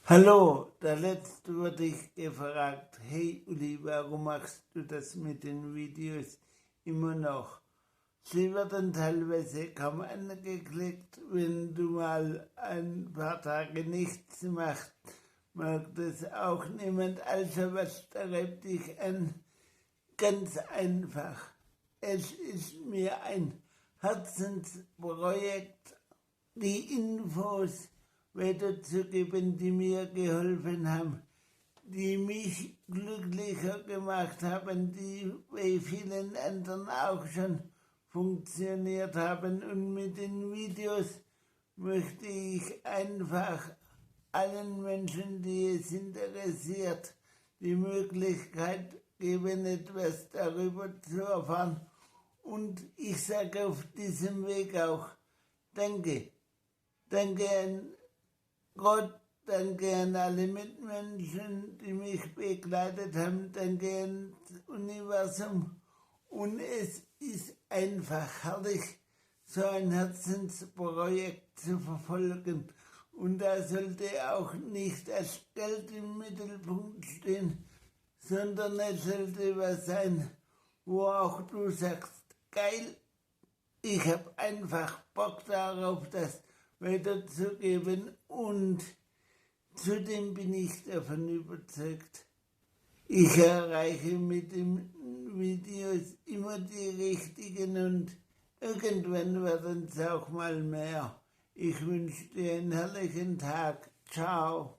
Hallo, der letzte wurde ich gefragt, hey Uli, warum machst du das mit den Videos immer noch? Sie werden teilweise kaum angeklickt, wenn du mal ein paar Tage nichts machst, mag das auch niemand, also was treibt dich an? Ganz einfach, es ist mir ein Herzensprojekt, die Infos weiterzugeben, die mir geholfen haben, die mich glücklicher gemacht haben, die bei vielen anderen auch schon funktioniert haben. Und mit den Videos möchte ich einfach allen Menschen, die es interessiert, die Möglichkeit geben, etwas darüber zu erfahren. Und ich sage auf diesem Weg auch Danke. Danke an Gott, danke an alle Mitmenschen, die mich begleitet haben, danke an das Universum. Und es ist einfach herrlich, so ein Herzensprojekt zu verfolgen. Und da sollte auch nicht das Geld im Mittelpunkt stehen, sondern es sollte was sein, wo auch du sagst, geil, ich habe einfach Bock darauf, das weiterzugeben, und zudem bin ich davon überzeugt, ich erreiche mit den Videos immer die richtigen und irgendwann werden es auch mal mehr. Ich wünsche dir einen herrlichen Tag. Ciao.